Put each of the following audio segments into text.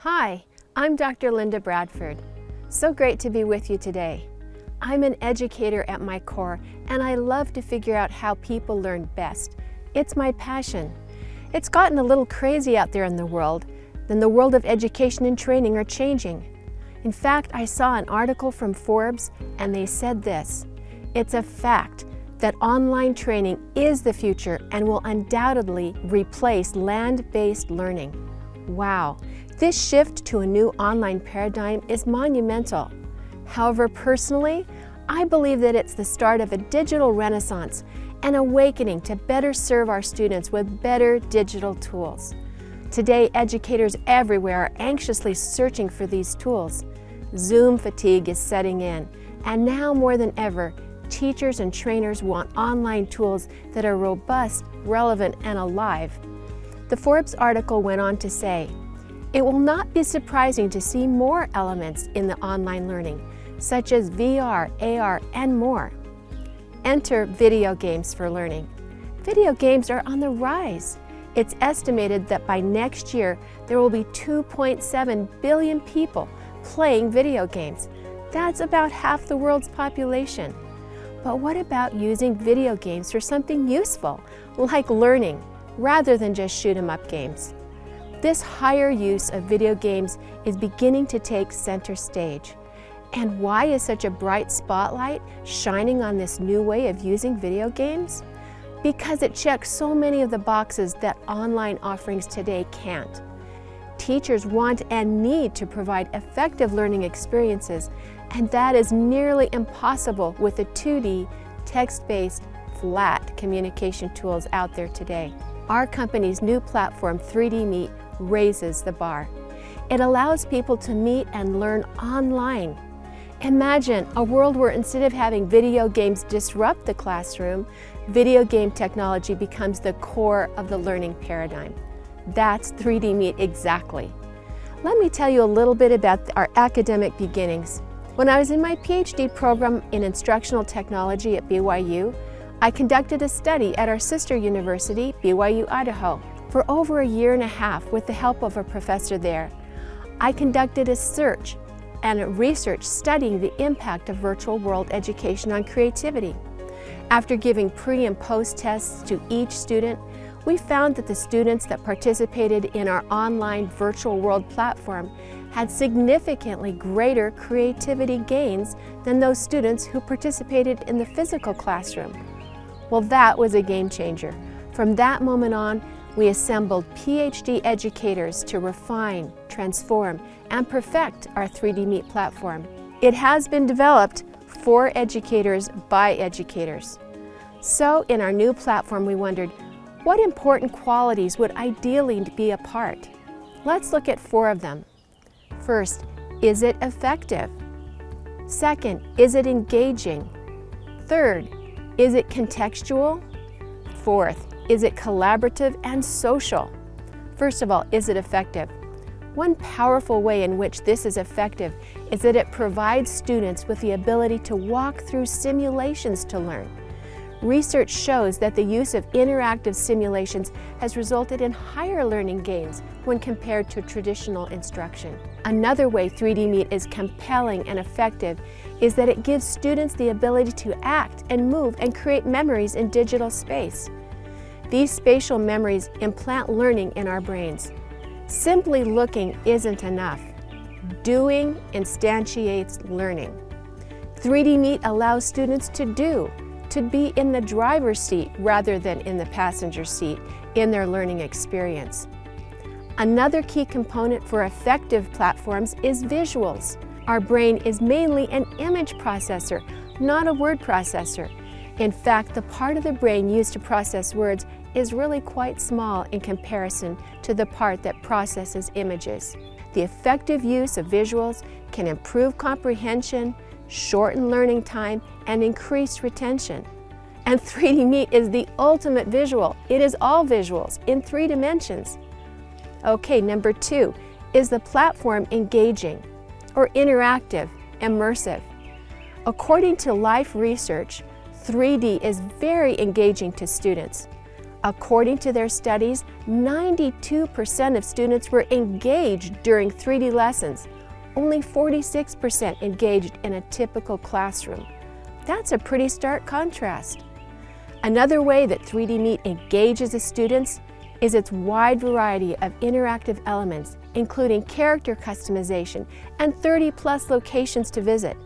Hi, I'm Dr. Linda Bradford. So great to be with you today. I'm an educator at my core, and I love to figure out how people learn best. It's my passion. It's gotten a little crazy out there in the world, and the world of education and training are changing. In fact, I saw an article from Forbes, and they said this: it's a fact that online training is the future and will undoubtedly replace land-based learning. Wow, this shift to a new online paradigm is monumental. However, personally, I believe that it's the start of a digital renaissance, an awakening to better serve our students with better digital tools. Today, educators everywhere are anxiously searching for these tools. Zoom fatigue is setting in, and now more than ever, teachers and trainers want online tools that are robust, relevant, and alive. The Forbes article went on to say, it will not be surprising to see more elements in the online learning, such as VR, AR, and more. Enter video games for learning. Video games are on the rise. It's estimated that by next year, there will be 2.7 billion people playing video games. That's about half the world's population. But what about using video games for something useful, like learning, rather than just shoot-'em-up games? This higher use of video games is beginning to take center stage. And why is such a bright spotlight shining on this new way of using video games? Because it checks so many of the boxes that online offerings today can't. Teachers want and need to provide effective learning experiences, and that is nearly impossible with the 2D, text-based, flat communication tools out there today. Our company's new platform, 3DMeet, raises the bar. It allows people to meet and learn online. Imagine a world where instead of having video games disrupt the classroom, video game technology becomes the core of the learning paradigm. That's 3DMeet exactly. Let me tell you a little bit about our academic beginnings. When I was in my PhD program in instructional technology at BYU, I conducted a study at our sister university, BYU Idaho, for over a year and a half with the help of a professor there. I conducted a search and a research studying the impact of virtual world education on creativity. After giving pre- and post-tests to each student, we found that the students that participated in our online virtual world platform had significantly greater creativity gains than those students who participated in the physical classroom. Well, that was a game changer. From that moment on, we assembled PhD educators to refine, transform, and perfect our 3DMeet platform. It has been developed for educators by educators. So in our new platform, we wondered, what important qualities would ideally be a part? Let's look at 4 of them. First, is it effective? Second, is it engaging? Third, is it contextual? Fourth, is it collaborative and social? First of all, is it effective? One powerful way in which this is effective is that it provides students with the ability to walk through simulations to learn. Research shows that the use of interactive simulations has resulted in higher learning gains when compared to traditional instruction. Another way 3DMeet is compelling and effective is that it gives students the ability to act and move and create memories in digital space. These spatial memories implant learning in our brains. Simply looking isn't enough. Doing instantiates learning. 3DMeet allows students to do, to be in the driver's seat rather than in the passenger seat in their learning experience. Another key component for effective platforms is visuals. Our brain is mainly an image processor, not a word processor. In fact, the part of the brain used to process words is really quite small in comparison to the part that processes images. The effective use of visuals can improve comprehension, shorten learning time, and increase retention. And 3DMeet is the ultimate visual. It is all visuals in 3 dimensions. Okay, number 2, is the platform engaging or interactive, immersive? According to Life Research, 3D is very engaging to students. According to their studies, 92% of students were engaged during 3D lessons. Only 46% engaged in a typical classroom. That's a pretty stark contrast. Another way that 3DMeet engages the students is its wide variety of interactive elements, including character customization and 30+ locations to visit,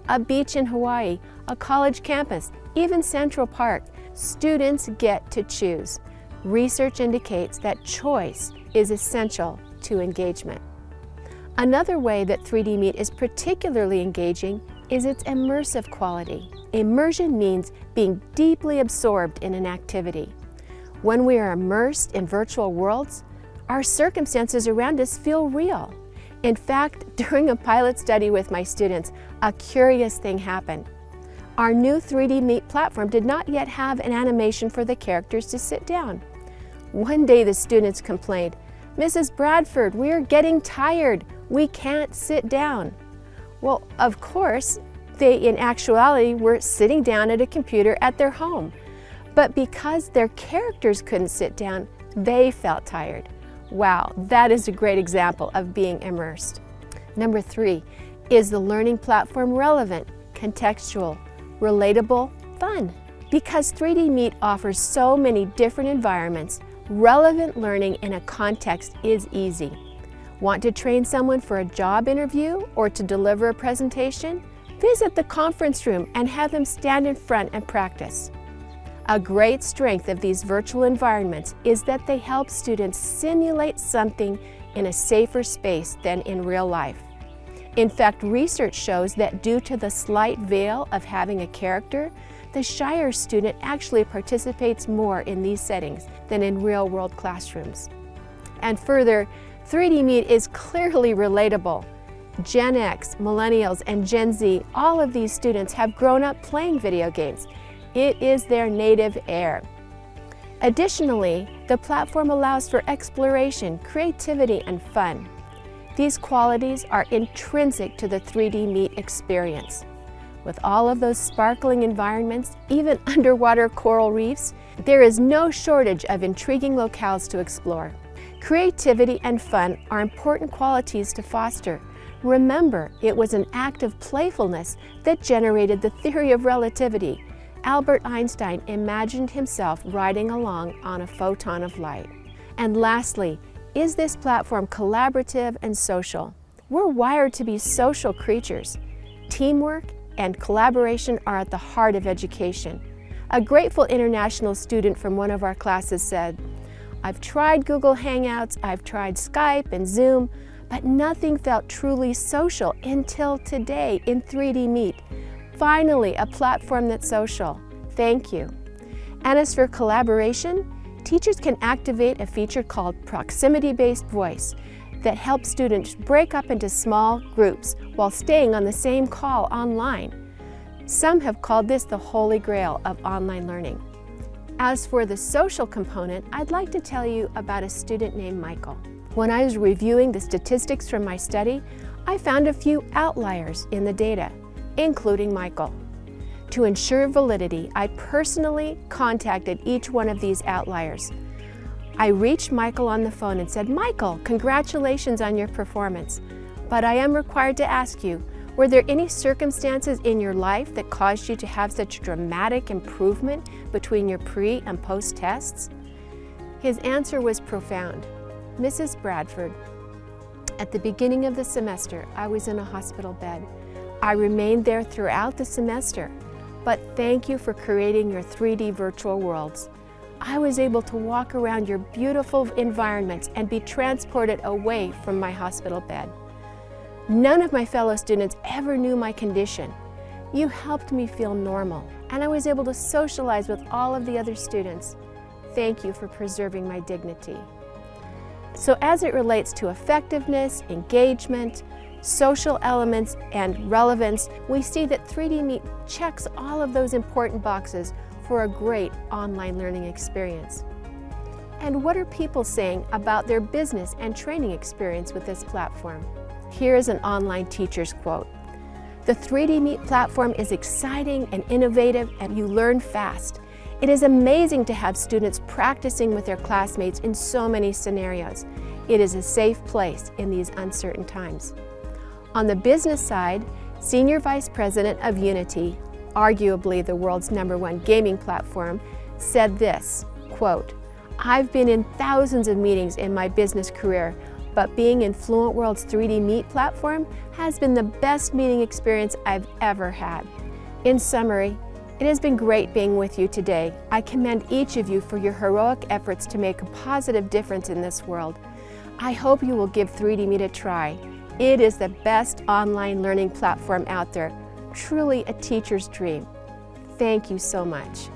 a beach in Hawaii, a college campus, even Central Park. Students get to choose. Research indicates that choice is essential to engagement. Another way that 3DMeet is particularly engaging is its immersive quality. Immersion means being deeply absorbed in an activity. When we are immersed in virtual worlds, our circumstances around us feel real. In fact, during a pilot study with my students, a curious thing happened. Our new 3DMeet platform did not yet have an animation for the characters to sit down. One day the students complained, "Mrs. Bradford, we are getting tired. We can't sit down." Well, of course, they in actuality were sitting down at a computer at their home. But because their characters couldn't sit down, they felt tired. Wow, that is a great example of being immersed. Number 3, is the learning platform relevant, contextual, relatable, fun? Because 3DMeet offers so many different environments, relevant learning in a context is easy. Want to train someone for a job interview or to deliver a presentation? Visit the conference room and have them stand in front and practice. A great strength of these virtual environments is that they help students simulate something in a safer space than in real life. In fact, research shows that due to the slight veil of having a character, the shyer student actually participates more in these settings than in real-world classrooms. And further, 3DMeet is clearly relatable. Gen X, Millennials, and Gen Z, all of these students have grown up playing video games. It is their native air. Additionally, the platform allows for exploration, creativity, and fun. These qualities are intrinsic to the 3DMeet experience. With all of those sparkling environments, even underwater coral reefs, there is no shortage of intriguing locales to explore. Creativity and fun are important qualities to foster. Remember, it was an act of playfulness that generated the theory of relativity. Albert Einstein imagined himself riding along on a photon of light. And lastly, is this platform collaborative and social? We're wired to be social creatures. Teamwork and collaboration are at the heart of education. A grateful international student from one of our classes said, "I've tried Google Hangouts, I've tried Skype and Zoom, but nothing felt truly social until today in 3DMeet. Finally, a platform that's social. Thank you." And as for collaboration, teachers can activate a feature called proximity-based voice that helps students break up into small groups while staying on the same call online. Some have called this the holy grail of online learning. As for the social component, I'd like to tell you about a student named Michael. When I was reviewing the statistics from my study, I found a few outliers in the data, including Michael. To ensure validity, I personally contacted each one of these outliers. I reached Michael on the phone and said, "Michael, congratulations on your performance, but I am required to ask you, were there any circumstances in your life that caused you to have such dramatic improvement between your pre and post tests?" His answer was profound. "Mrs. Bradford, at the beginning of the semester, I was in a hospital bed. I remained there throughout the semester, but thank you for creating your 3D virtual worlds. I was able to walk around your beautiful environments and be transported away from my hospital bed. None of my fellow students ever knew my condition. You helped me feel normal, and I was able to socialize with all of the other students. Thank you for preserving my dignity." So as it relates to effectiveness, engagement, social elements, and relevance, we see that 3DMeet checks all of those important boxes for a great online learning experience. And what are people saying about their business and training experience with this platform? Here is an online teacher's quote. "The 3DMeet platform is exciting and innovative, and you learn fast. It is amazing to have students practicing with their classmates in so many scenarios. It is a safe place in these uncertain times. On the business side, Senior Vice President of Unity, arguably the world's #1 gaming platform, said this, quote, "I've been in thousands of meetings in my business career, but being in Fluent World's 3DMeet platform has been the best meeting experience I've ever had." In summary, it has been great being with you today. I commend each of you for your heroic efforts to make a positive difference in this world. I hope you will give 3DMeet a try. It is the best online learning platform out there, truly a teacher's dream. Thank you so much.